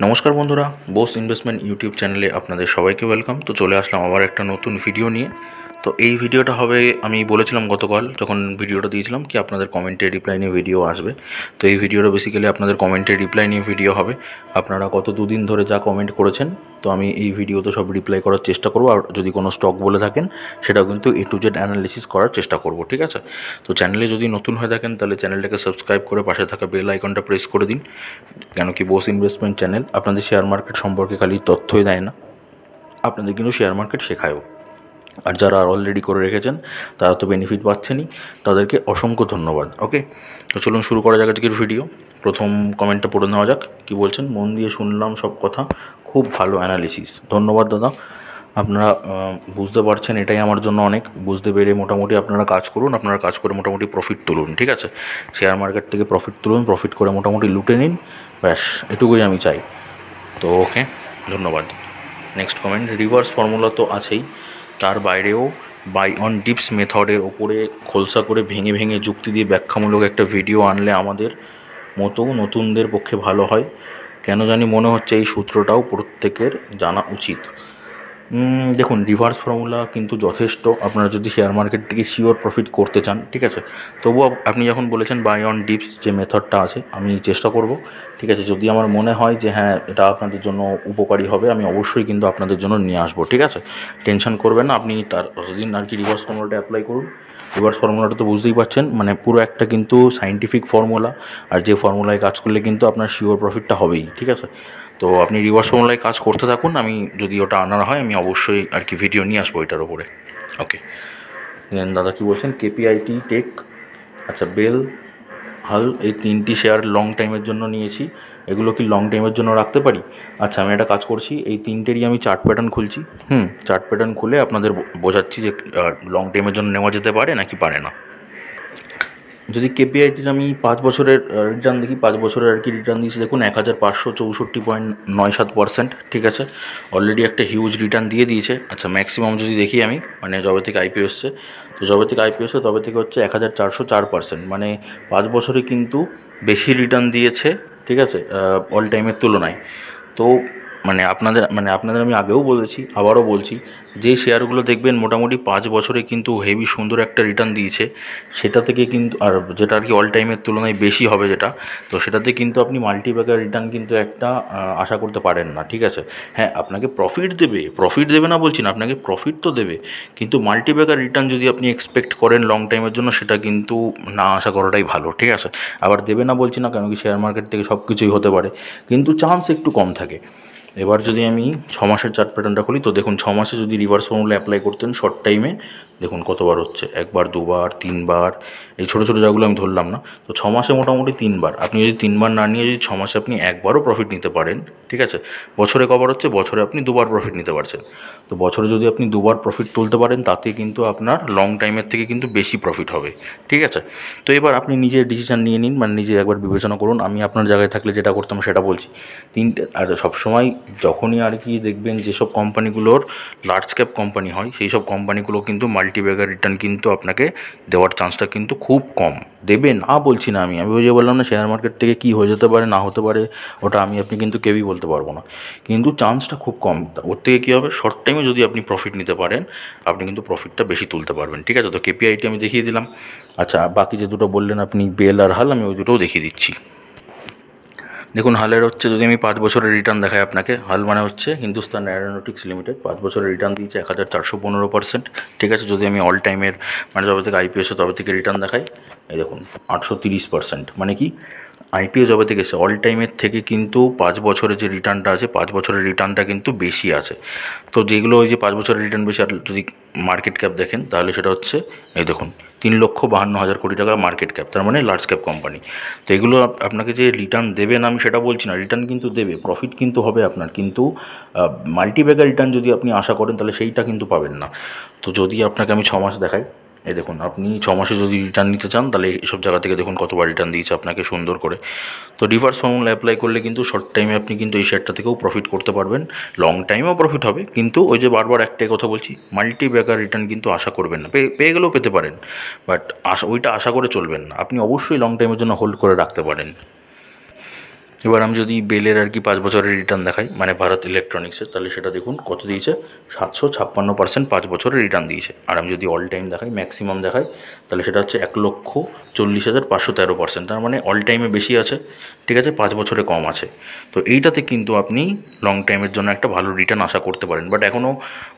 নমস্কার বন্ধুরা, Bose investment YouTube চ্যানেলে আপনাদের সবাইকে ওয়েলকাম। তো চলে আসলাম আবার একটা নতুন ভিডিও নিয়ে। তো এই ভিডিওটা হবে, আমি বলেছিলাম গতকাল যখন ভিডিওটা দিয়েছিলাম কি আপনাদের কমেন্টের রিপ্লাই নিয়ে ভিডিও আসবে। তো এই ভিডিওটা বেসিক্যালি আপনাদের কমেন্টের রিপ্লাই নিয়ে ভিডিও হবে। আপনারা গত দুদিন ধরে যা কমেন্ট করেছেন, তো আমি এই ভিডিওতে সব রিপ্লাই করার চেষ্টা করব। আর যদি কোনো স্টক বলে থাকেন সেটাও কিন্তু A to Z অ্যানালিসিস করার চেষ্টা করব, ঠিক আছে? তো চ্যানেলে যদি নতুন হয়ে থাকেন তাহলে চ্যানেলটাকে সাবস্ক্রাইব করে পাশে থাকা বেল আইকনটা প্রেস করে দিন। কেন কি বোস ইনভেস্টমেন্ট চ্যানেল আপনাদের শেয়ার মার্কেট সম্পর্কে খালি তথ্যই দেয় না, আপনাদের কিন্তু শেয়ার মার্কেট শেখায়ও। আর যারা অলরেডি করে রেখেছেন তারা তো বেনিফিট পাচ্ছেনই, তাদেরকে অসংখ্য ধন্যবাদ। ওকে, তো চলুন শুরু করা যাক আজকের ভিডিও। প্রথম কমেন্টটা পড়ে নেওয়া যাক। কি বলছেন? মন দিয়ে শুনলাম সব কথা, খুব ভালো অ্যানালিসিস। ধন্যবাদ দাদা। আপনারা বুঝতে পারছেন, এটাই আমার জন্য অনেক। বুঝতে পেরে মোটামুটি আপনারা কাজ করুন, আপনারা কাজ করে মোটামুটি প্রফিট তুলুন, ঠিক আছে? শেয়ার মার্কেট থেকে প্রফিট তুলুন, প্রফিট করে মোটামুটি লুটে নিন, ব্যাস এটুকুই আমি চাই। তো ওকে, ধন্যবাদ। নেক্সট কমেন্ট, রিভার্স ফর্মুলা তো আছেই, তার বাইরেও বাই অন ডিপস মেথডের ওপরে খোলসা করে ভেঙে ভেঙে যুক্তি দিয়ে ব্যাখ্যামূলক একটা ভিডিও আনলে আমাদের মতো নতুনদের পক্ষে ভালো হয়। কেন জানি মনে হচ্ছে এই সূত্রটাও প্রত্যেকের জানা উচিত। দেখুন, রিভার্স ফর্মুলা কিন্তু যথেষ্ট আপনারা যদি শেয়ার মার্কেট থেকে শিওর প্রফিট করতে চান, ঠিক আছে? তবুও আপনি যখন বলেছেন বাই অন ডিপস যে মেথডটা আছে, আমি চেষ্টা করব, ঠিক আছে? যদি আমার মনে হয় যে হ্যাঁ এটা আপনাদের জন্য উপকারী হবে, আমি অবশ্যই কিন্তু আপনাদের জন্য নিয়ে আসবো, ঠিক আছে? টেনশন করবেন না আপনি, তার ততদিন আর কি রিভার্স ফর্মুলাটা অ্যাপ্লাই করুন। রিভার্স ফর্মুলাটা তো বুঝতেই পারছেন, মানে পুরো একটা কিন্তু সাইন্টিফিক ফর্মুলা। আর যে ফর্মুলায় কাজ করলে কিন্তু আপনার শিওর প্রফিটটা হবেই, ঠিক আছে? তো আপনি রিভার্স ফর্মুলায় কাজ করতে থাকুন, আমি যদি ওটা আনার হয় আমি অবশ্যই আর কি ভিডিও নিয়ে আসবো এটার ওপরে। ওকে, দাদা কি বলছেন? কেপিআইটি টেক, আচ্ছা বেল, হাল, এই তিনটি শেয়ার লং টাইমের জন্য নিয়েছি। এগুলো কি লং টাইমের জন্য রাখতে পারি? আচ্ছা, আমি একটা কাজ করছি, এই তিনটেরই আমি চার্ট প্যাটার্ন খুলছি। চার্ট প্যাটার্ন খুলে আপনাদের বোঝাচ্ছি যে লং টাইমের জন্য নেওয়া যেতে পারে নাকি পারে না। যদি কেপিআইটির আমি 5 বছরের রিটার্ন দেখি, 5 বছরের আর কি রিটার্ন দিয়েছি, দেখুন 1564.97%, ঠিক আছে? অলরেডি একটা হিউজ রিটার্ন দিয়ে দিয়েছে। আচ্ছা, ম্যাক্সিমাম যদি দেখি আমি, মানে যবে থেকে আইপিও এসছে, তো যবে থেকে আইপিও এসছে তবে থেকে হচ্ছে 1404%, মানে 5 বছরে কিন্তু বেশি রিটার্ন দিয়েছে, ঠিক আছে, অল টাইমের তুলনায়। তো আপনাদের আমি আগেও বলেছি, আবারও বলছি, যে শেয়ারগুলো দেখবেন মোটামুটি 5 বছরে কিন্তু হেভি সুন্দর একটা রিটার্ন দিয়েছে, সেটা থেকে কিন্তু, আর যেটা আর কি অল টাইমের তুলনায় বেশি হবে যেটা, তো সেটাতে কিন্তু আপনি মাল্টিব্যাগার রিটার্ন কিন্তু একটা আশা করতে পারেন না, ঠিক আছে? হ্যাঁ, আপনাকে প্রফিট দেবে না বলছি না, আপনাকে প্রফিট তো দেবে, কিন্তু মাল্টিব্যাগার রিটার্ন যদি আপনি এক্সপেক্ট করেন লং টাইমের জন্য, সেটা কিন্তু না আশা করাটাই ভালো, ঠিক আছে? আবার দেবে না বলছি না, কেন কি শেয়ার মার্কেট থেকে সব কিছুই হতে পারে, কিন্তু চান্স একটু কম থাকে। এবার যদি আমি 6 মাসের চার্ট প্যাটার্নটা খুলি, তো দেখুন 6 মাসে যদি রিভার্স ফর্মুলা অ্যাপ্লাই করতেন শর্ট টাইমে, দেখুন কতবার হচ্ছে, একবার, দুবার, তিনবার, এই ছোটো ছোটো জায়গাগুলো আমি ধরলাম না। তো 6 মাসে মোটামুটি তিনবার, আপনি যদি তিনবার না নিয়ে যদি 6 মাসে আপনি একবারও প্রফিট নিতে পারেন, ঠিক আছে? বছরে কবার হচ্ছে? বছরে আপনি দুবার প্রফিট নিতে পারছেন। তো বছরে যদি আপনি দুবার প্রফিট তুলতে পারেন, তাতে কিন্তু আপনার লং টাইমের থেকে কিন্তু বেশি প্রফিট হবে, ঠিক আছে? তো এবার আপনি নিজে ডিসিশান নিয়ে নিন, মানে নিজে একবার বিবেচনা করুন। আমি আপনার জায়গায় থাকলে যেটা করতাম সেটা বলছি। তিনটে, আর সবসময় যখনই আর কি দেখবেন যেসব কোম্পানিগুলোর লার্জ ক্যাপ কোম্পানি হয়, সেই সব কোম্পানিগুলো কিন্তু মাল্টিব্যাগার রিটার্ন কিন্তু আপনাকে দেওয়ার চান্সটা কিন্তু খুব কম। দেবে না বলছি না, আমি ওই যে বললাম না, শেয়ার মার্কেট থেকে কী হয়ে যেতে পারে না হতে পারে, ওটা আপনি কিন্তু কেউই বলতে পারবো না, কিন্তু চান্সটা খুব কম। ওর থেকে কী হবে, শর্ট টাইমে যদি আপনি প্রফিট নিতে পারেন, আপনি কিন্তু প্রফিটটা বেশি তুলতে পারবেন, ঠিক আছে? তো কেপিআইটি আমি দেখিয়ে দিলাম। আচ্ছা, বাকি যে দুটো বললেন আপনি বেল আর হাল, আমি ওই দুটোও দেখিয়ে দিচ্ছি। দেখুন, হালের হচ্ছে, যদি আমি 5 বছরের রিটার্ন দেখাই আপনাকে, হাল মানে হচ্ছে হিন্দুস্তান অ্যারোনটিক্স লিমিটেড, 5 বছরের রিটার্ন দিয়েছে 1415%, ঠিক আছে? যদি আমি অল টাইমের, মানে যবে থেকে আইপিও এসে তবে থেকে রিটার্ন দেখাই, এই দেখুন 830%, মানে কি, আইপিও যবে থেকে এসে অল টাইমের থেকে কিন্তু 5 বছরের যে রিটার্নটা আছে, 5 বছরের রিটার্নটা কিন্তু বেশি আছে। তো যেগুলো ওই যে 5 বছরের রিটার্ন বেশি, আর যদি মার্কেট ক্যাপ দেখেন তাহলে সেটা হচ্ছে, এই দেখুন 3,52,000 কোটি টাকা মার্কেট ক্যাপ, তার মানে লার্জ ক্যাপ কোম্পানি। তো এগুলো আপনাকে যে রিটার্ন দেবে না আমি সেটা বলছি না, রিটার্ন কিন্তু দেবে, প্রফিট কিন্তু হবে আপনার, কিন্তু মাল্টিব্যাগার রিটার্ন যদি আপনি আশা করেন তাহলে সেইটা কিন্তু পাবেন না। তো যদি আপনাকে আমি 6 মাস দেখাই, এই দেখুন, আপনি 6 মাসে যদি রিটার্ন নিতে চান তাহলে এইসব জায়গা থেকে দেখুন কতবার রিটার্ন দিয়েছে আপনাকে সুন্দর করে। তো রিভার্স ফর্মুলা অ্যাপ্লাই করলে কিন্তু শর্ট টাইমে আপনি কিন্তু এই শেয়ারটা থেকেও প্রফিট করতে পারবেন, লং টাইমেও প্রফিট হবে, কিন্তু ওই যে বারবার একটাই কথা বলছি, মাল্টিব্যাগার রিটার্ন কিন্তু আশা করবেন না, পেয়ে গেলেও পেতে পারেন, বাট ওইটা আশা করে চলবেন না, আপনি অবশ্যই লং টাইমের জন্য হোল্ড করে রাখতে পারেন। এবার আমি যদি বেলের আর কি 5 বছরের রিটার্ন দেখাই, মানে ভারত ইলেকট্রনিক্সের, তাহলে সেটা দেখুন কত দিয়েছে, 756% 5 বছরের রিটার্ন দিয়েছে। আর আমি যদি অল টাইম দেখাই, ম্যাক্সিমাম দেখাই, তাহলে সেটা হচ্ছে 1,40,513%। তার মানে অল টাইমে বেশি আছে, ঠিক আছে, 5 বছরে কম আছে। তো এইটাতে কিন্তু আপনি লং টাইমের জন্য একটা ভালো রিটার্ন আশা করতে পারেন। বাট এখনও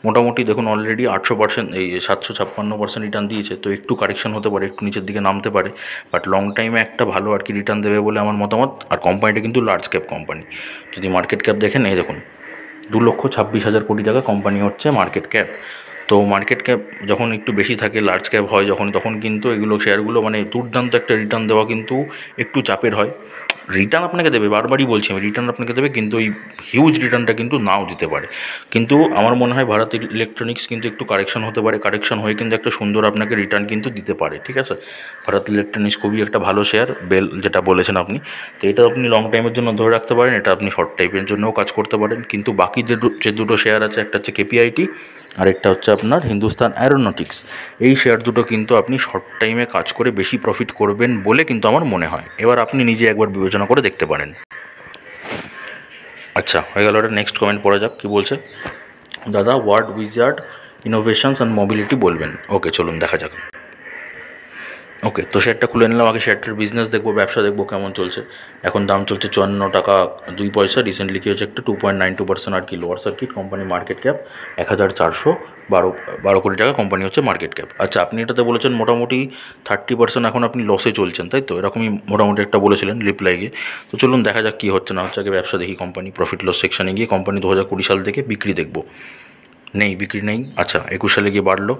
মোটামুটি দেখুন অলরেডি 800%, এই 756% রিটার্ন দিয়েছে। তো একটু কারেকশন হতে পারে, একটু নিচের দিকে নামতে পারে, বাট লং টাইমে একটা ভালো আর কি রিটার্ন দেবে বলে আমার মতামত। আর কোম্পানিটা কিন্তু লার্জ ক্যাপ কোম্পানি। যদি মার্কেট ক্যাপ দেখেন, এই দেখুন 2,26,000 কোটি টাকা কোম্পানি হচ্ছে মার্কেট ক্যাপ। তো মার্কেট ক্যাপ যখন একটু বেশি থাকে, লার্জ ক্যাপ হয় যখন, তখন কিন্তু এগুলো শেয়ারগুলো মানে দুর্দান্ত একটা রিটার্ন দেওয়া কিন্তু একটু চাপের হয়। রিটার্ন আপনাকে দেবে, বারবারই বলছি আমি, রিটার্ন আপনাকে দেবে, কিন্তু ওই হিউজ রিটার্নটা কিন্তু নাও দিতে পারে। কিন্তু আমার মনে হয় ভারত ইলেকট্রনিক্স কিন্তু একটু কারেকশন হতে পারে, কারেকশন হয়ে কিন্তু একটা সুন্দর আপনাকে রিটার্ন কিন্তু দিতে পারে, ঠিক আছে। ভারত ইলেকট্রনিক্স খুবই একটা ভালো শেয়ার, বেল যেটা বলেছেন আপনি। তো এটা আপনি লং টাইমের জন্য ধরে রাখতে পারেন, এটা আপনি শর্ট টাইমের জন্যও কাজ করতে পারেন। কিন্তু বাকি যে দুটো শেয়ার আছে, একটা হচ্ছে কেপিআইটি আর একটা হচ্ছে আপনার হিন্দুস্তান অ্যারোনটিক্স, এই শেয়ার দুটো কিন্তু আপনি শর্ট টাইমে কাজ করে বেশি প্রফিট করবেন বলে কিন্তু আমার মনে হয়। এবার আপনি নিজে একবার বিবেচনা করে দেখতে পারেন। আচ্ছা, হয়ে গেল। একটা নেক্সট কমেন্ট পড়া যাক, কী বলছে। দাদা Word Wizard Innovations and Mobility বলবেন। ওকে, চলুন দেখা যাক। ওকে, তো শেয়ারটা খুলে নিলাম। আগে শেয়ারটার বিজনেস দেখবো, ব্যবসা দেখবো কেমন চলছে। এখন দাম চলছে 54 টাকা 2 পয়সা। রিসেন্টলি কী হচ্ছে, একটা 2.92% আর কি lower circuit. Company market cap 1,412 কোটি টাকা কোম্পানি হচ্ছে মার্কেট ক্যাপ। আচ্ছা, আপনি এটাতে বলেছেন মোটামুটি 30% এখন আপনি লসে চলছেন, তাই তো? এরকমই মোটামুটি একটা বলেছিলেন রিপ্লাই গিয়ে। তো চলুন দেখা যাক কী হচ্ছে না হচ্ছে। আগে ব্যবসা দেখি, কোম্পানি প্রফিট লস সেকশানে গিয়ে কোম্পানি 2020 সাল থেকে বিক্রি দেখবো। নেই, বিক্রি নেই। আচ্ছা, 21 সালে গিয়ে বাড়লো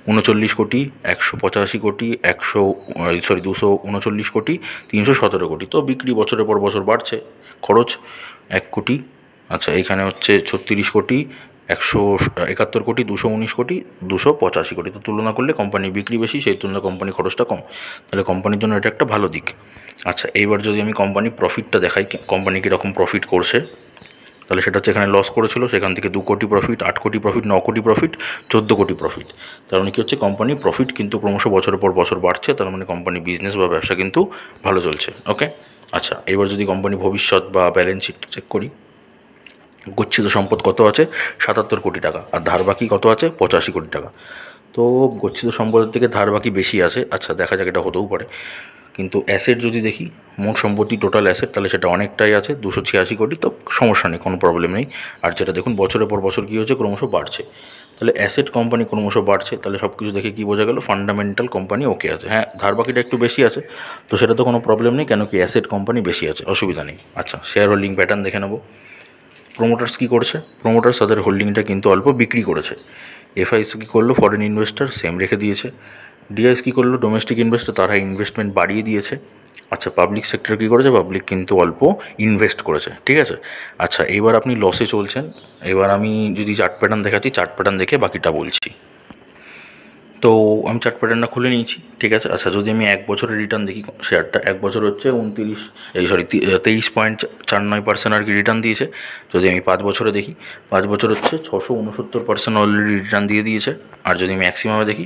39 কোটি 185 কোটি 239 কোটি 317 কোটি। তো বিক্রি বছরের পর বছর বাড়ছে। খরচ 1 কোটি। আচ্ছা, এইখানে হচ্ছে 36 কোটি 171 কোটি 219 কোটি 285 কোটি। তো তুলনা করলে কোম্পানি বিক্রি বেশি, সেই তুলনায় কোম্পানি খরচটা কম। তাহলে কোম্পানির জন্য এটা একটা ভালো দিক। আচ্ছা, এইবার যদি আমি কোম্পানি প্রফিটটা দেখাই, কোম্পানি কীরকম প্রফিট করছে, তাহলে সেটা হচ্ছে এখানে লস করেছিল, সেখান থেকে 2 কোটি প্রফিট, 8 কোটি প্রফিট, 9 কোটি প্রফিট, 14 কোটি প্রফিট। তার মানে কী হচ্ছে, কোম্পানি প্রফিট কিন্তু ক্রমশ বছরের পর বছর বাড়ছে। তার মানে কোম্পানি বিজনেস বা ব্যবসা কিন্তু ভালো চলছে। ওকে, আচ্ছা, এবার যদি কোম্পানি ভবিষ্যৎ বা ব্যালেন্স শিট চেক করি, গচ্ছিত সম্পদ কত আছে, 77 কোটি টাকা। আর ধার বাকি কত আছে, 85 কোটি টাকা। তো গচ্ছিত সম্পদের থেকে ধার বাকি বেশি আছে। আচ্ছা, দেখা যাক, এটা হতেও পারে। কিন্তু অ্যাসেট যদি দেখি, মোট সম্পত্তি টোটাল অ্যাসেট, তাহলে সেটা অনেকটাই আছে, 286 কোটি। তো সমস্যা নেই, কোনো প্রবলেম নেই। আর যেটা দেখুন বছরের পর বছর কী হচ্ছে, ক্রমশ বাড়ছে। তাহলে অ্যাসেট কোম্পানি ক্রমশ বাড়ছে, তাহলে সব কিছু দেখে কী বোঝা গেল, ফান্ডামেন্টাল কোম্পানি ওকে আছে। হ্যাঁ, ধার বাকিটা একটু বেশি আছে, তো সেটা তো কোনো প্রবলেম নেই, কেন কি অ্যাসেট কোম্পানি বেশি আছে, অসুবিধা নেই। আচ্ছা, শেয়ার হোল্ডিং প্যাটার্ন দেখে নেব। প্রোমোটার্স কী করছে, প্রোমোটার্স তাদের হোল্ডিংটা কিন্তু অল্প বিক্রি করেছে। এফআইসি কী করলো, ফরেন ইনভেস্টার সেম রেখে দিয়েছে। ডিআইএস কী করলো, ডোমেস্টিক ইনভেস্টার, তারা ইনভেস্টমেন্ট বাড়িয়ে দিয়েছে। আচ্ছা, পাবলিক সেক্টর কী করেছে, পাবলিক কিন্তু অল্প ইনভেস্ট করেছে, ঠিক আছে। আচ্ছা, এবার আপনি লসে চলছেন। এবার আমি যদি চার্ট প্যাটার্ন দেখাচ্ছি, চার্ট প্যাটার্ন দেখে বাকিটা বলছি। তো আমি চার্ট প্যাটার্নটা খুলে নিয়েছি, ঠিক আছে। আচ্ছা, যদি আমি 1 বছরের রিটার্ন দেখি, শেয়ারটা 1 বছর হচ্ছে 23.49% আর কি রিটার্ন দিয়েছে। যদি আমি 5 বছরে দেখি, 5 বছর হচ্ছে 669% অলরেডি রিটার্ন দিয়ে দিয়েছে। আর যদি ম্যাক্সিমামে দেখি,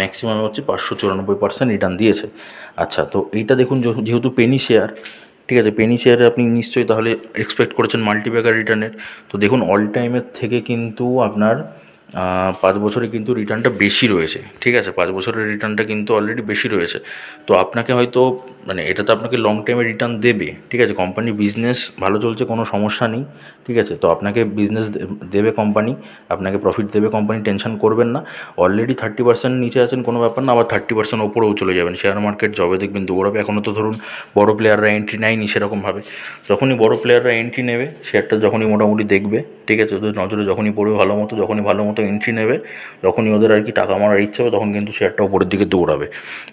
ম্যাক্সিমামে হচ্ছে 594% রিটার্ন দিয়েছে। আচ্ছা, তো এইটা দেখুন, যেহেতু পেনি শেয়ার, ঠিক আছে, পেনি শেয়ারে আপনি নিশ্চয়ই তাহলে এক্সপেক্ট করেছেন মাল্টিব্যাগার রিটার্নের। তো দেখুন অল টাইমের থেকে কিন্তু আপনার 5 বছরে কিন্তু রিটার্নটা বেশি রয়েছে, ঠিক আছে। 5 বছরের রিটার্নটা কিন্তু অলরেডি বেশি রয়েছে। তো আপনাকে হয়তো মানে এটা তো আপনাকে লং টাইমে রিটার্ন দেবে, ঠিক আছে। কোম্পানি বিজনেস ভালো চলছে, কোনো সমস্যা নেই, ঠিক আছে। তো আপনাকে বিজনেস দেবে কোম্পানি, আপনাকে প্রফিট দেবে কোম্পানি, টেনশন করবেন না। অলরেডি 30% নিচে আছেন, কোনো ব্যাপার না, আবার 30% ওপরেও চলে যাবেন। শেয়ার মার্কেট যবে দেখবেন দৌড়াবে। এখনও তো ধরুন বড় প্লেয়াররা এন্ট্রি নেয়নি সেরকমভাবে। যখনই বড় প্লেয়াররা এন্ট্রি নেবে, শেয়ারটা যখনই মোটামুটি দেখবে, ঠিক আছে, ওদের নজরে যখনই পড়বে ভালো মতো, যখনই ভালো মতো এন্ট্রি নেবে, যখনই ওদের আর কি টাকা মারার ইচ্ছে হবে, তখন কিন্তু শেয়ারটা ওপরের দিকে দৌড়াবে।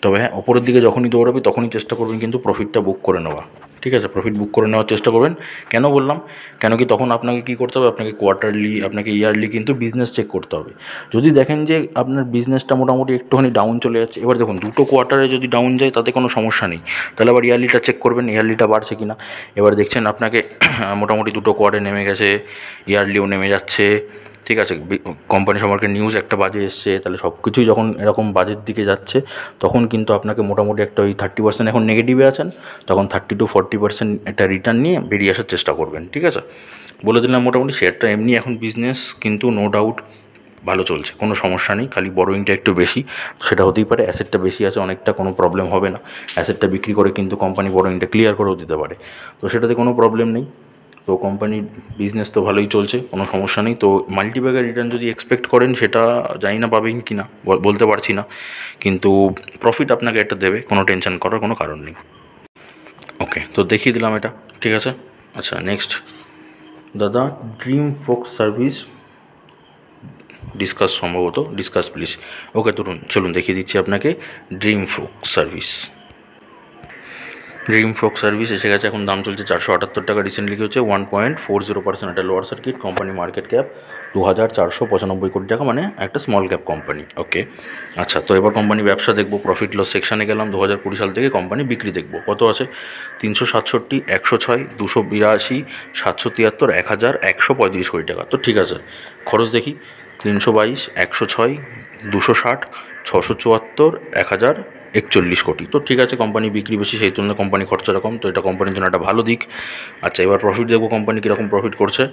তবে হ্যাঁ, ওপরের দিকে যখনই দৌড়াবে তখনই চেষ্টা করবেন কিন্তু প্রফিটটা বুক করে নেওয়া, ঠিক আছে। প্রফিট বুক করে নেওয়ার চেষ্টা করবেন। কেন বললাম, কেন কি তখন আপনাকে কী করতে হবে, আপনাকে কোয়ার্টারলি, আপনাকে ইয়ারলি কিন্তু বিজনেস চেক করতে হবে। যদি দেখেন যে আপনার বিজনেসটা মোটামুটি একটুখানি ডাউন চলে যাচ্ছে, এবার দেখুন দুটো কোয়ার্টারে যদি ডাউন যায় তাতে কোনো সমস্যা নেই, তাহলে আবার ইয়ারলিটা চেক করবেন, ইয়ারলিটা বাড়ছে কিনা। এবার দেখছেন আপনাকে মোটামুটি দুটো কোয়ার্টার নেমে গেছে, ইয়ারলিও নেমে যাচ্ছে, ঠিক আছে। কোম্পানি সম্পর্কে নিউজ একটা বাজে এসছে, তাহলে সব কিছুই যখন এরকম বাজের দিকে যাচ্ছে, তখন কিন্তু আপনাকে মোটামুটি একটা ওই 30% এখন নেগেটিভে আছেন, তখন 30 to 40% একটা রিটার্ন নিয়ে বেরিয়ে আসার চেষ্টা করবেন। ঠিক আছে, বলে দিলাম মোটামুটি শেয়ারটা এমনি এখন বিজনেস কিন্তু নো ডাউট ভালো চলছে, কোনো সমস্যা নেই, খালি বড়োইংটা একটু বেশি, সেটা হতেই পারে, অ্যাসেটটা বেশি আছে অনেকটা, কোনো প্রবলেম হবে না, অ্যাসেটটা বিক্রি করে কিন্তু কোম্পানি বড়োইংটা ক্লিয়ার করেও দিতে পারে, তো সেটাতে কোনো প্রবলেম নেই। তো কোম্পানির বিজনেস তো ভালোই চলছে, কোনো সমস্যা নেই। তো মাল্টিব্যাগের রিটার্ন যদি এক্সপেক্ট করেন সেটা জানি না পাবেন কি না, বলতে পারছি না, কিন্তু প্রফিট আপনাকে এটা দেবে, কোনো টেনশন করার কোনো কারণ নেই। ওকে, তো দেখিয়ে দিলাম এটা, ঠিক আছে। আচ্ছা, নেক্সট দাদা, ড্রিম ফোক্স সার্ভিস ডিসকাস, সম্ভবত ডিসকাস প্লিজ। ওকে, চলুন দেখিয়ে দিচ্ছি আপনাকে dream folks service. Dream folk service এসে গেছে, এখন দাম চলছে 478 টাকা, রিসেন্টলি কি হচ্ছে 1.40%, একটা lower circuit, company market cap 2495 কোটি টাকা, মানে একটা স্মল ক্যাপ কোম্পানি। ওকে, আচ্ছা, তো এবার কোম্পানি ব্যবসা দেখবো, প্রফিট লস সেকশানে গেলাম। 2020 সাল থেকে কোম্পানি বিক্রি দেখবো, কত আছে, 367, 106, 282, 773, 1000, 135 কোটি টাকা। তো ঠিক আছে, খরচ দেখি, 322, 106, 260, 674, 1041 কোটি। তো ঠিক আছে, কোম্পানি বিক্রি বেশি, সেই তুলনায় কোম্পানি খরচাটা কম, তো এটা কোম্পানির জন্য একটা ভালো দিক। আচ্ছা, এবার প্রফিট দেখবো কোম্পানি কীরকম প্রফিট করছে।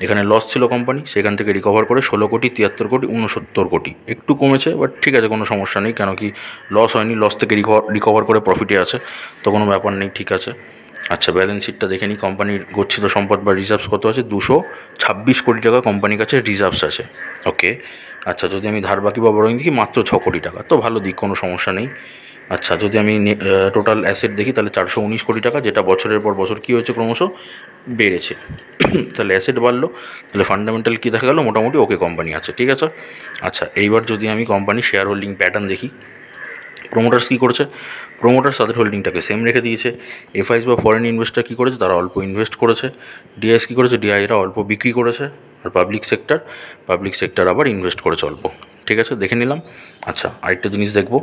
এখানে লস ছিল কোম্পানি, সেখান থেকে রিকভার করে 16 কোটি, 73 কোটি, 69 কোটি, একটু কমেছে, বাট ঠিক আছে, কোনো সমস্যা নেই, কেন কি লস হয়নি, লস থেকে রিকভার করে প্রফিটে আছে, তো কোনো ব্যাপার নেই, ঠিক আছে। আচ্ছা, ব্যালেন্স শিটটা দেখে নিই, কোম্পানির গচ্ছিত সম্পদ বা রিজার্ভস কত আছে, 226 কোটি টাকা কোম্পানির কাছে রিজার্ভস আছে। ওকে, আচ্ছা, যদি আমি ধার বাকি বা বড়োইং দেখি, মাত্র 6 কোটি টাকা, তো ভালো দিক, কোনো সমস্যা নেই। আচ্ছা, যদি আমি টোটাল অ্যাসেট দেখি, তাহলে 419 কোটি টাকা, যেটা বছরের পর বছর কী হয়েছে, ক্রমশ বেড়েছে। তাহলে অ্যাসেট বাড়লো, তাহলে ফান্ডামেন্টাল কী দেখা গেলো, মোটামুটি ওকে কোম্পানি আছে, ঠিক আছে। আচ্ছা, এইবার যদি আমি কোম্পানি শেয়ার হোল্ডিং প্যাটার্ন দেখি, প্রোমোটার্স কী করেছে, প্রোমোটার্স তাদের হোল্ডিংটাকে সেম রেখে দিয়েছে। এফআইস বা ফরেন ইনভেস্টার কী করেছে, তারা অল্প ইনভেস্ট করেছে। ডিআইএস কী করেছে, ডিআইরা অল্প বিক্রি করেছে। আর পাবলিক সেক্টর আবার ইনভেস্ট করেছে অল্প, ঠিক আছে, দেখে নিলাম। আচ্ছা, আরেকটা জিনিস দেখব,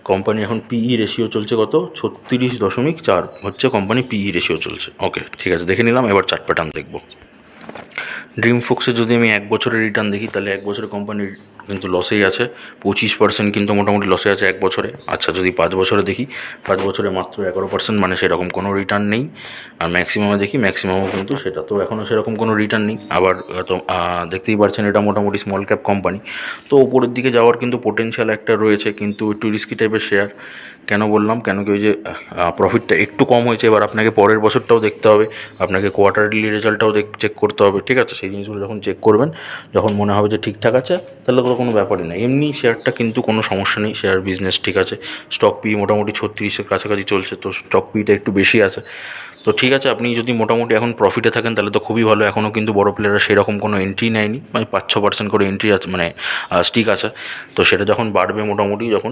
কোম্পানি এখন পিই রেশিও চলছে কত, 36.4 হচ্ছে কোম্পানি পিই রেশিও চলছে। ওকে, ঠিক আছে, দেখে নিলাম। এবার চার্ট প্যাটার্ন দেখব। ড্রিম ফোক্সে যদি আমি 1 বছরের রিটার্ন দেখি, তাহলে 1 বছরে কোম্পানির কিন্তু লসেই আছে, 25% কিন্তু মোটামুটি লসে আছে 1 বছরে। আচ্ছা, যদি 5 বছরে দেখি, 5 বছরে মাত্র 11%, মানে সেরকম কোনো রিটার্ন নেই। আর ম্যাক্সিমামে দেখি, ম্যাক্সিমামও কিন্তু সেটা তো এখনও সেরকম কোনো রিটার্ন নেই। আবার তো দেখতেই পাচ্ছেন, এটা মোটামুটি স্মল ক্যাপ কোম্পানি, তো উপরের দিকে যাওয়ার কিন্তু পোটেনশিয়াল একটা রয়েছে, কিন্তু একটু রিস্কি টাইপের শেয়ার। কেন বললাম, কেন কি ওই যে প্রফিটটা একটু কম হয়েছে, এবার আপনাকে পরের বছরটাও দেখতে হবে, আপনাকে কোয়ার্টারলি রেজাল্টটাও চেক করতে হবে, ঠিক আছে। সেই জিনিসগুলো যখন চেক করবেন, যখন মনে হবে যে ঠিকঠাক আছে, তাহলে তো কোনো ব্যাপারই নেই। এমনি শেয়ারটা কিন্তু কোনো সমস্যা নেই, শেয়ার বিজনেস ঠিক আছে, স্টক পি মোটামুটি 36-এর কাছাকাছি চলছে, তো স্টক পিটা একটু বেশি আছে, তো ঠিক আছে। আপনি যদি মোটামুটি এখন প্রফিটে থাকেন, তাহলে তো খুবই ভালো। এখনও কিন্তু বড় প্লেয়াররা সেরকম কোনো এন্ট্রি নেয়নি, মানে 5-6% করে এন্ট্রি আছে, মানে স্টিক আছে, তো সেটা যখন বাড়বে মোটামুটি, যখন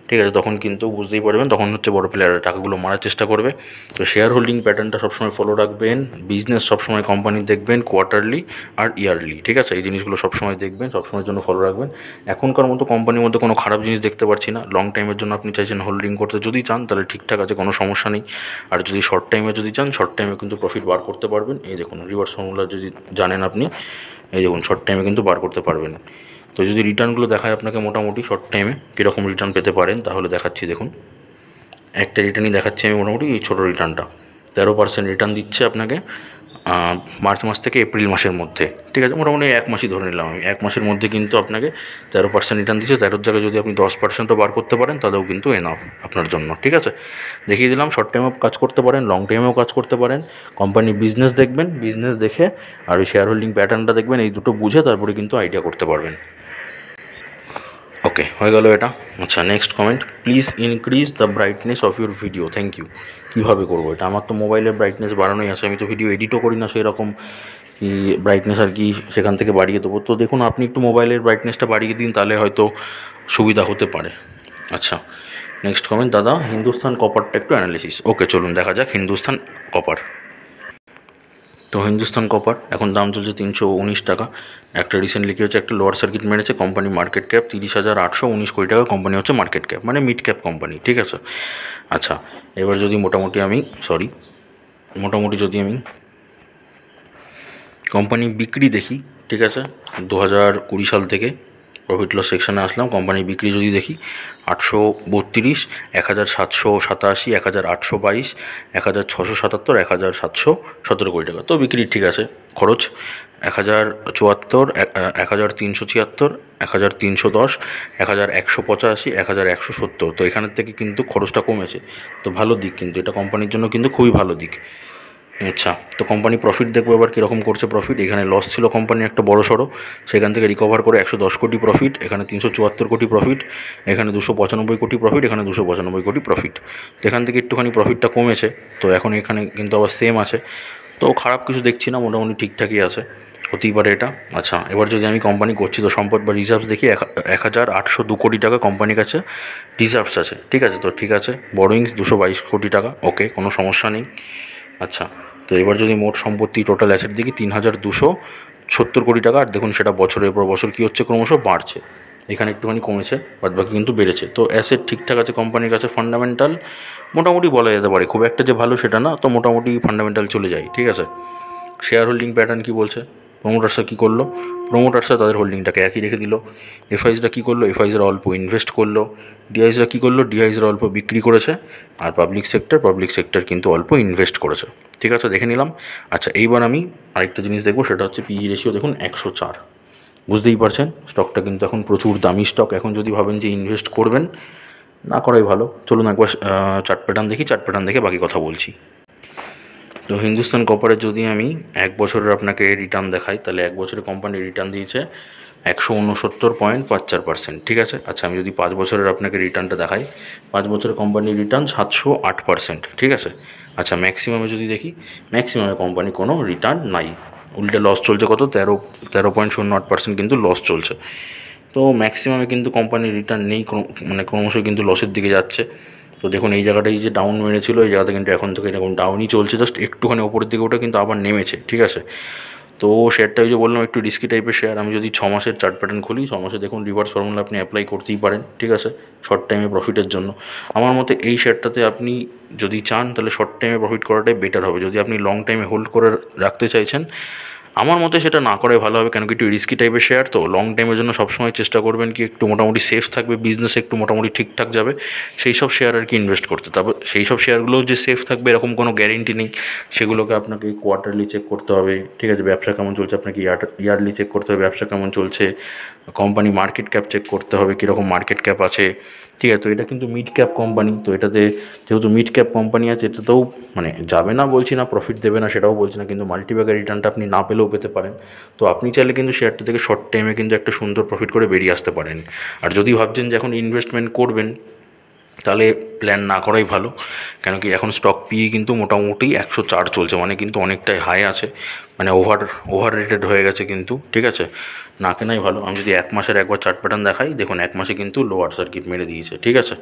ঠিক আছে, তখন কিন্তু বুঝতেই পারবেন, তখন হচ্ছে বড় প্লেয়াররা টাকাগুলো মারার চেষ্টা করবে। তো শেয়ার হোল্ডিং প্যাটার্নটা সবসময় ফলো রাখবেন, বিজনেস সবসময় কোম্পানি দেখবেন কোয়ার্টারলি আর ইয়ারলি, ঠিক আছে, এই জিনিসগুলো সবসময় দেখবেন, সবসময়ের জন্য ফলো রাখবেন। এখনকার মতো কোম্পানির মধ্যে কোনো খারাপ জিনিস দেখতে পাচ্ছি না। লং টাইমের জন্য আপনি চাইছেন হোল্ডিং করতে, যদি চান তাহলে ঠিকঠাক আছে, কোনো সমস্যা নেই। আর যদি শর্ট টাইমে যদি চান, শর্ট টাইমে কিন্তু প্রফিট বার করতে পারবেন। এই দেখুন, রিভার্স ফর্মুলা যদি জানেন আপনি, এই দেখুন, শর্ট টাইমে কিন্তু বার করতে পারবেন। তো যদি রিটার্নগুলো দেখায় আপনাকে মোটামুটি শর্ট টাইমে কীরকম রিটার্ন পেতে পারেন, তাহলে দেখাচ্ছি, দেখুন, একটা রিটার্নই দেখাচ্ছি আমি, মোটামুটি এই ছোটো রিটার্নটা 13% রিটার্ন দিচ্ছে আপনাকে মার্চ মাস থেকে এপ্রিল মাসের মধ্যে, ঠিক আছে, মোটামুটি 1 মাসই ধরে নিলাম আমি, 1 মাসের মধ্যে কিন্তু আপনাকে 13% রিটার্ন দিচ্ছে। 13 জায়গায় যদি আপনি 10%ও বার করতে পারেন, তাহলেও কিন্তু এনাফ আপনার জন্য, ঠিক আছে। দেখিয়ে দিলাম, শর্ট টাইমেও কাজ করতে পারেন, লং টাইমেও কাজ করতে পারেন। কোম্পানি বিজনেস দেখবেন, বিজনেস দেখে আর ওই শেয়ার হোল্ডিং প্যাটার্নটা দেখবেন, এই দুটো বুঝে তারপরে কিন্তু আইডিয়া করতে পারবেন। ওকে, হয়ে গেল এটা। আচ্ছা, next comment, please increase the brightness of your video, thank you. কীভাবে করবো এটা, আমার তো মোবাইলের ব্রাইটনেস বাড়ানোই আছে, আমি তো ভিডিও এডিটও করি না সেরকম, কি ব্রাইটনেস আর কি সেখান থেকে বাড়িয়ে দেবো। তো দেখুন, আপনি একটু মোবাইলের ব্রাইটনেসটা বাড়িয়ে দিন, তাহলে হয়তো সুবিধা হতে পারে। আচ্ছা, নেক্সট কমেন্ট, দাদা হিন্দুস্তান কপারটা একটু অ্যানালিসিস। ওকে, চলুন দেখা যাক হিন্দুস্তান কপার। তো হিন্দুস্তান কপার এখন দাম চলছে 319 টাকা। একটা রিসেন্টলি কী হচ্ছে, একটা লোয়ার সার্কিট মেরেছে, কোম্পানি মার্কেট ক্যাপ 30,819 কোটি টাকা, কোম্পানি হচ্ছে মার্কেট ক্যাপ, মানে মিড ক্যাপ কোম্পানি, ঠিক আছে। আচ্ছা, এবার যদি মোটামুটি যদি আমি কোম্পানি বিক্রি দেখি, ঠিক আছে, 2020 সাল থেকে প্রফিট লস সেকশানে আসলাম। কোম্পানির বিক্রি যদি দেখি 832, 1787, 1822, 1677, 1717 কোটি টাকা। তো বিক্রি ঠিক আছে। খরচ 1074, 1376, 1310, 1185, 1170। তো এখানের থেকে কিন্তু খরচটা কমেছে, তো ভালো দিক কিন্তু এটা কোম্পানির জন্য কিন্তু খুবই ভালো দিক। আচ্ছা, তো কোম্পানি প্রফিট দেখবো এবার কীরকম করছে প্রফিট। এখানে লস ছিল কোম্পানির একটা বড় সড়ো, সেখান থেকে রিকভার করে 110 কোটি প্রফিট, এখানে 374 কোটি প্রফিট, এখানে 295 কোটি প্রফিট, এখানে 295 কোটি প্রফিট। তো এখান থেকে একটুখানি প্রফিটটা কমেছে, তো এখন এখানে কিন্তু আবার সেম আছে। তো খারাপ কিছু দেখছি না, মোটামুটি ঠিকঠাকই আছে, হতেই পারে এটা। আচ্ছা, এবার যদি আমি কোম্পানি করছি তো সম্পদ বা রিজার্ভস দেখি 1802 কোটি টাকা কোম্পানির কাছে রিজার্ভস আছে। ঠিক আছে, তো ঠিক আছে। বরোয়িংস 222 কোটি টাকা, ওকে, কোনো সমস্যা নেই। আচ্ছা, তো এবার যদি মোট সম্পত্তি টোটাল অ্যাসেট দেখি 3270 কোটি টাকা। আর দেখুন সেটা বছরের পর বছর কী হচ্ছে, ক্রমশ বাড়ছে। এখানে একটুখানি কমেছে, বাদ বাকি কিন্তু বেড়েছে। তো অ্যাসেট ঠিকঠাক আছে কোম্পানির কাছে, ফান্ডামেন্টাল মোটামুটি বলা যেতে পারে, খুব একটা যে ভালো সেটা না, তো মোটামুটি ফান্ডামেন্টাল চলে যায়। ঠিক আছে। শেয়ার হোল্ডিং প্যাটার্ন কী বলছে, প্রোমোটার্সরা কী করলো, প্রোমোটার্সরা তাদের হোল্ডিংটাকে একই রেখে দিল। এফআইসরা কী করলো, এফআইসরা অল্প ইনভেস্ট করলো। ডিআইসরা কী করলো, ডিআইসরা অল্প বিক্রি করেছে। আর পাবলিক সেক্টর কিন্তু অল্প ইনভেস্ট করেছে। ঠিক আছে, দেখে নিলাম। আচ্ছা, এইবার আমি আরেকটা জিনিস দেখবো, সেটা হচ্ছে পিই রেশিও। দেখুন 104, বুঝতেই পারছেন স্টকটা কিন্তু এখন প্রচুর দামি স্টক। এখন যদি ভাবেন যে ইনভেস্ট করবেন, না করাই ভালো। চলুন একবার চার্ট প্যাটার্ন দেখি, চার্ট প্যাটার্ন দেখে বাকি কথা বলছি। তো হিন্দুস্তান কপারের যদি আমি 1 বছরের আপনাকে রিটার্ন দেখাই, তাহলে 1 বছরে কোম্পানি রিটার্ন দিয়েছে 169.54%। ঠিক আছে। আচ্ছা, আমি যদি 5 বছরের আপনাকে রিটার্নটা দেখাই, 5 বছরের কোম্পানির রিটার্ন 708%। ঠিক আছে। আচ্ছা, ম্যাক্সিমামে যদি দেখি, ম্যাক্সিমামে কোম্পানি কোনো রিটার্ন নাই, উল্টে লস চলছে। কত, 13.08% কিন্তু লস চলছে। তো ম্যাক্সিমামে কিন্তু কোম্পানির রিটার্ন নেই, মানে ক্রমশ কিন্তু লসের দিকে যাচ্ছে। তো দেখুন এই জায়গাটাই যে ডাউন মেরেছিল, এই জায়গাটা কিন্তু এখন থেকে এরকম ডাউনই চলছে, জাস্ট একটুখানি ওপরের দিকে ওটা কিন্তু আবার নেমেছে। ঠিক আছে। তো শেয়ারটা ওই যে বললাম একটু রিস্কি টাইপের শেয়ার। আমি যদি 6 মাসের চার্ট প্যাটার্ন খুলি, 6 মাসে দেখুন রিভার্স ফর্মুলা আপনি অ্যাপ্লাই করতেই পারেন। ঠিক আছে, শর্ট টাইমে প্রফিটের জন্য আমার মতে এই শেয়ারটাতে আপনি যদি চান তাহলে শর্ট টাইমে প্রফিট করাটাই বেটার হবে। যদি আপনি লং টাইমে হোল্ড করে রাখতে চাইছেন, আমার মতে সেটা না করাই ভালো হবে। কেন কি, একটু রিস্কি টাইপের শেয়ার, তো লং টাইমের জন্য সবসময় চেষ্টা করবেন কি একটু মোটামুটি সেফ থাকবে, বিজনেস একটু মোটামুটি ঠিকঠাক যাবে, সেই সব শেয়ার আর কি ইনভেস্ট করতে। তারপর সেই সব শেয়ারগুলোও যে সেফ থাকবে এরকম কোনো গ্যারেন্টি নেই, সেগুলোকে আপনাকে কোয়ার্টারলি চেক করতে হবে। ঠিক আছে, ব্যবসা কেমন চলছে আপনাকে ইয়ারলি চেক করতে হবে, ব্যবসা কেমন চলছে, কোম্পানি মার্কেট ক্যাপ চেক করতে হবে, কীরকম মার্কেট ক্যাপ আছে। ঠিক আছে, তো এটা কিন্তু মিড ক্যাপ কোম্পানি, তো এটাতে যেহেতু মিড ক্যাপ কোম্পানি আছে, এটাতেও মানে যাবে না বলছি না, প্রফিট দেবে না সেটাও বলছি না, কিন্তু মাল্টিব্যাগের রিটার্নটা আপনি না পেলেও পেতে পারেন। তো আপনি চাইলে কিন্তু শেয়ারটা থেকে শর্ট টাইমে কিন্তু একটা সুন্দর প্রফিট করে বেরিয়ে আসতে পারেন। আর যদি ভাবছেন যে এখন ইনভেস্টমেন্ট করবেন, তাহলে প্ল্যান না করাই ভালো। কেন কি, এখন স্টক পিই কিন্তু মোটামুটি 104 চলছে, মানে কিন্তু অনেকটাই হাই আছে, মানে ওভার রেটেড হয়ে গেছে কিন্তু। ঠিক আছে, না কেনাই ভালো। আমি যদি 1 মাসের একবার চার্ট প্যাটার্ন দেখাই, দেখুন 1 মাসে কিন্তু লোয়ার সার্কিট মেরে দিয়েছে। ঠিক আছে,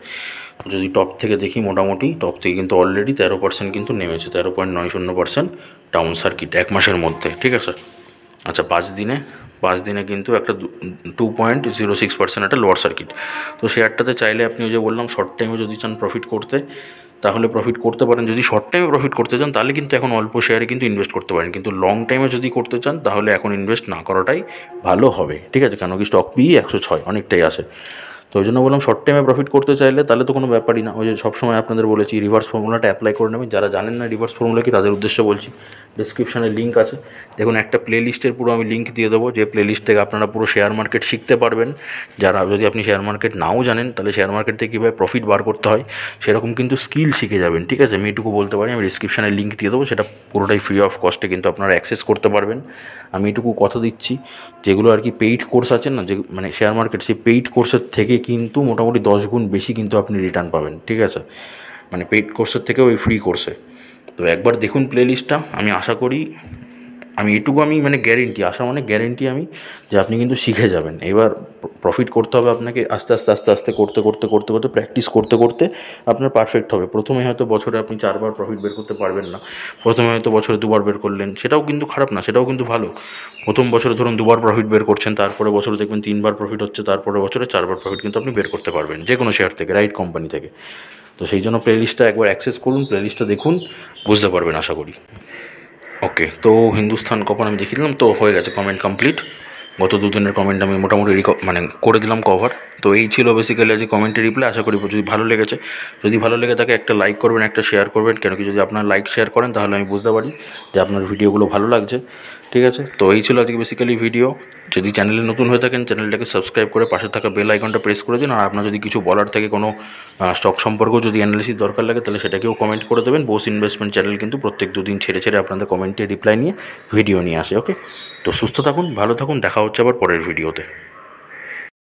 যদি টপ থেকে দেখি, মোটামুটি টপ থেকে কিন্তু অলরেডি 13% কিন্তু নেমেছে, 13.90% ডাউন সার্কিট 1 মাসের মধ্যে। ঠিক আছে। আচ্ছা, 5 দিনে কিন্তু একটা 2.06% একটা লোয়ার সার্কিট। তো শেয়ারটাতে চাইলে আপনি ওই যে বললাম শর্ট টাইমে যদি চান প্রফিট করতে, তাহলে প্রফিট করতে পারেন। যদি শর্ট টাইমে প্রফিট করতে চান তাহলে কিন্তু এখন অল্প শেয়ারে কিন্তু ইনভেস্ট করতে পারেন, কিন্তু লং টাইমে যদি করতে চান তাহলে এখন ইনভেস্ট না করাটাই ভালো হবে। ঠিক আছে, কেন কি স্টক পিই 106 অনেকটাই আছে। তো ওই জন্য বললাম শর্ট টাইমে প্রফিট করতে চাইলে তাহলে তো কোনো ব্যাপারই না। ওই যে সবসময় আপনাদের বলেছি রিভার্স ফর্মুলাটা অ্যাপ্লাই করে নেবেন। যারা জানেন না রিভার্স ফর্মুলা কি, তাদের উদ্দেশ্যে বলছি, ডিসক্রিপশানে লিঙ্ক আছে, দেখুন একটা প্লেলিস্টের পুরো আমি লিঙ্ক দিয়ে দেবো, যে প্লেলিস্ট থেকে আপনারা পুরো শেয়ার মার্কেট শিখতে পারবেন। যারা, যদি আপনি শেয়ার মার্কেট নাও জানেন, তাহলে শেয়ার মার্কেট থেকে কীভাবে প্রফিট বার করতে হয় সেরকম কিন্তু স্কিল শিখে যাবেন। ঠিক আছে, আমি এটুকু বলতে পারি। আমি ডিসক্রিপশানে লিঙ্ক দিয়ে দেবো, সেটা পুরোটাই ফ্রি অফ কস্টে কিন্তু আপনারা অ্যাক্সেস করতে পারবেন। আমি এটুকু কথা দিচ্ছি, যেগুলো আর কি পেইড কোর্স আছে না, যে মানে শেয়ার মার্কেট, সেই পেইড কোর্সের থেকে কিন্তু মোটামুটি 10 গুণ বেশি কিন্তু আপনি রিটার্ন পাবেন। ঠিক আছে, মানে পেইড কোর্সের থেকে ওই ফ্রি কোর্সে। তো একবার দেখুন প্লেলিস্টটা, আমি আশা করি, আমি এটুকু আমি মানে গ্যারেন্টি, আশা মানে গ্যারেন্টি আমি, যে আপনি কিন্তু শিখে যাবেন। এবার প্রফিট করতে হবে আপনাকে আস্তে আস্তে আস্তে আস্তে করতে করতে করতে করতে প্র্যাকটিস করতে করতে আপনার পারফেক্ট হবে। প্রথমে হয়তো বছরে আপনি 4 বার প্রফিট বের করতে পারবেন না, প্রথমে হয়তো বছরে 2 বার বের করলেন, সেটাও কিন্তু খারাপ না, সেটাও কিন্তু ভালো। প্রথম বছরে ধরুন 2 বার প্রফিট বের করছেন, তারপরে বছরে দেখবেন 3 বার প্রফিট হচ্ছে, তারপরে বছরে 4 বার প্রফিট কিন্তু আপনি বের করতে পারবেন যে কোনো শেয়ার থেকে, রাইট কোম্পানি থেকে। তো সেই জন্য প্লেলিস্টটা একবার অ্যাক্সেস করুন, প্লেলিস্টটা দেখুন, বুঝতে পারবেন আশা করি। ওকে, তো হিন্দুস্তান কপার আমি দেখিয়ে দিলাম, তো হয়ে গেছে, কমেন্ট কমপ্লিট। গত দুদিনের কমেন্ট আমি মোটামুটি মানে করে দিলাম কভার। তো এই ছিল বেসিক্যালি আজকে কমেন্টের রিপ্লাই। আশা করি যদি ভালো লেগেছে, যদি ভালো লেগে থাকে একটা লাইক করবেন, একটা শেয়ার করবেন, কেন কি যদি আপনার লাইক শেয়ার করেন তাহলে আমি বুঝতে পারি যে আপনার ভিডিওগুলো ভালো লাগছে। ঠিক আছে, তো এই ছিল আজকে বেসিক্যালি ভিডিও। যদি চ্যানেলে নতুন হয়ে থাকেন চ্যানেলটাকে সাবস্ক্রাইব করে পাশে থাকা বেল আইকনটা প্রেস করে দিন। আর আপনার যদি কিছু বলার থাকে, কোনো স্টক সম্পর্কেও যদি অ্যানালিসিস দরকার লাগে, তাহলে সেটাকেও কমেন্ট করে দেবেন। বোস ইনভেস্টমেন্ট চ্যানেল কিন্তু প্রত্যেক দুদিন ছেড়ে ছেড়ে আপনাদের কমেন্টে রিপ্লাই নিয়ে ভিডিও নিয়ে আসে। ওকে, তো সুস্থ থাকুন, ভালো থাকুন, দেখা হচ্ছে আবার পরের ভিডিওতে।